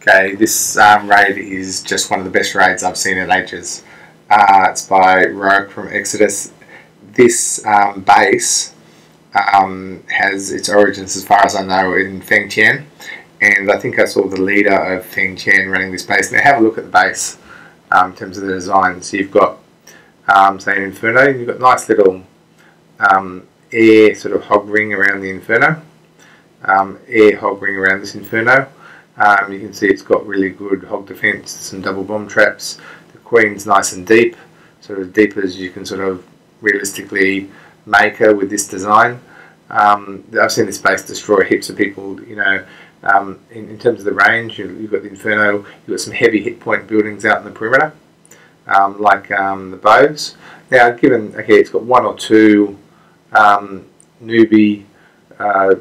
Okay, this raid is just one of the best raids I've seen in ages. It's by Roerke from Exodias. This base has its origins, as far as I know, in Feng Tian, and I think I saw the leader of Feng Tian running this base. Now have a look at the base in terms of the design. So you've got, say, an Inferno, and you've got nice little air sort of hog ring around the Inferno, air hog ring around this Inferno. You can see it's got really good hog defense, some double bomb traps. The Queen's nice and deep, sort of deep as you can sort of realistically make her with this design. I've seen this base destroy heaps of people, you know. In terms of the range, you've got the Inferno, you've got some heavy hit point buildings out in the perimeter, like the bows. Now, given, okay, it's got one or two newbie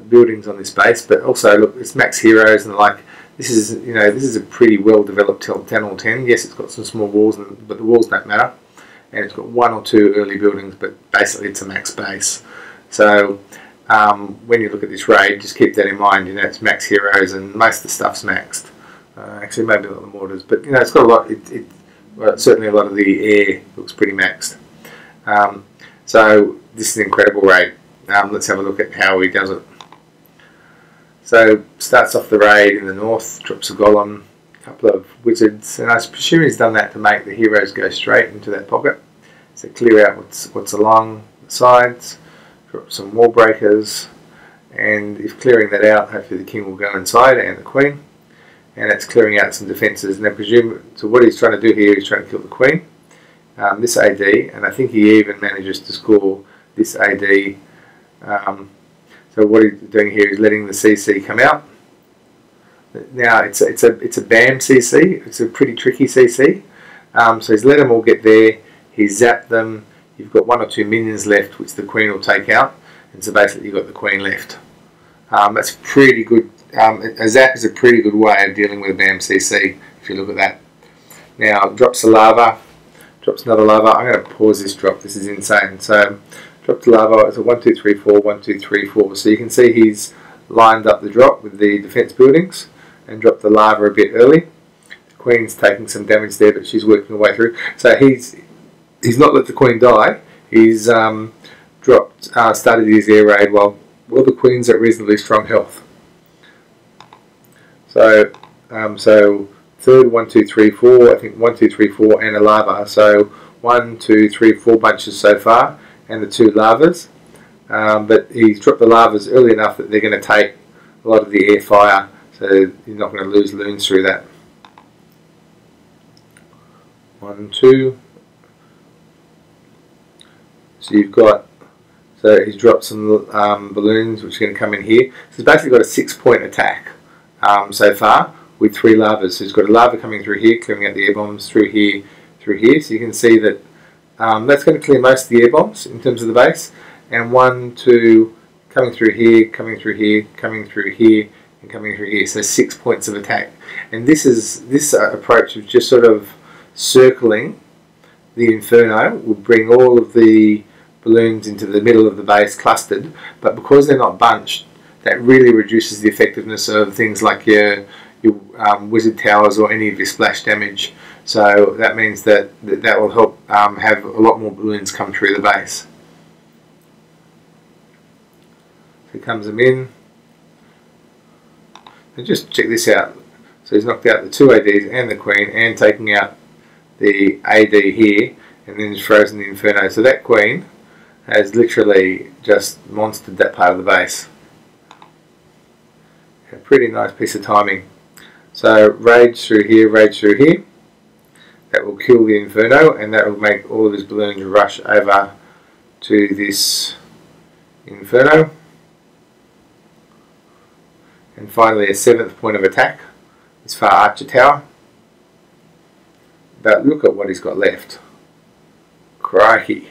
buildings on this base, but also, look, it's max heroes and like, this is, you know, this is a pretty well developed 10-10. Yes, it's got some small walls, but the walls don't matter. And it's got one or two early buildings, but basically it's a max base. So when you look at this raid, just keep that in mind. You know, it's max heroes and most of the stuff's maxed. Actually, maybe a lot of the mortars, but you know, it's got a lot. Well, certainly a lot of the air looks pretty maxed. So this is an incredible raid. Let's have a look at how he does it. So starts off the raid in the north, drops a golem, a couple of wizards, and I presume he's done that to make the heroes go straight into that pocket. So clear out what's along the sides, drop some wall breakers, and if clearing that out, hopefully the king will go inside and the queen, and that's clearing out some defences. And I presume, so what he's trying to do here is trying to kill the queen, this AD, and I think he even manages to score this AD. So what he's doing here is letting the CC come out. Now it's a BAM CC. It's a pretty tricky CC. So he's let them all get there. He's zapped them. You've got one or two minions left, which the queen will take out, and so basically you've got the queen left. That's pretty good. A zap is a pretty good way of dealing with a BAM CC. If you look at that. Now drops a lava. Drops another lava. I'm going to pause this drop. This is insane. So. Drop the lava, it's a 1, 2, 3, 4, 1, 2, 3, 4. So you can see he's lined up the drop with the defense buildings and dropped the lava a bit early. The queen's taking some damage there, but she's working her way through. So he's not let the queen die. He's started his air raid while the queen's at reasonably strong health. So third 1, 2, 3, 4. I think 1, 2, 3, 4 and a lava. So 1, 2, 3, 4 bunches so far. And the two lavas, but he's dropped the lavas early enough that they're going to take a lot of the air fire, so you're not going to lose loons through that. 1, 2. So you've got, so he's dropped some balloons which are going to come in here. So he's basically got a 6-point attack so far with 3 lavas. So he's got a lava coming through here, clearing out the air bombs through here. So you can see that. That's going to clear most of the air bombs in terms of the base, and 1, 2 coming through here, coming through here, coming through here, and coming through here. So 6 points of attack. And this approach of just sort of circling the Inferno will bring all of the balloons into the middle of the base clustered, but because they're not bunched, that really reduces the effectiveness of things like your wizard towers or any of your splash damage. So that means that will help have a lot more balloons come through the base. So he comes them in. And just check this out. So he's knocked out the 2 ADs and the queen and taking out the AD here, and then he's frozen the Inferno. So that queen has literally just monstered that part of the base. A pretty nice piece of timing. So rage through here, rage through here. That will kill the Inferno, and that will make all of his balloons rush over to this Inferno. And finally a 7th point of attack is for Archer Tower. But look at what he's got left. Crikey.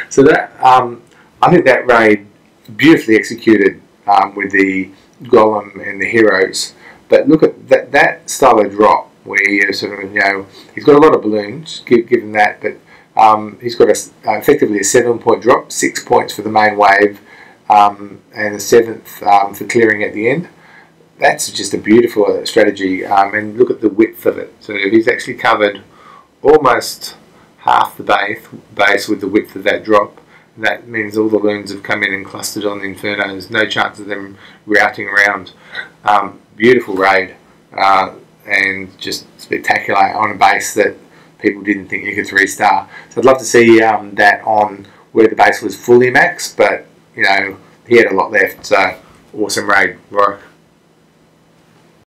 So that I think that raid beautifully executed with the golem and the heroes. But look at that style of drop where you sort of, you know, he's got a lot of balloons, given that, but he's got effectively a 7-point drop, 6 points for the main wave, and a 7th for clearing at the end. that's just a beautiful strategy. And look at the width of it. So he's actually covered almost half the base with the width of that drop. And that means all the loons have come in and clustered on the Infernos. No chance of them routing around. Beautiful raid. And just spectacular on a base that people didn't think you could 3-star. So I'd love to see that on where the base was fully maxed, but you know, he had a lot left. So awesome raid, Roerke.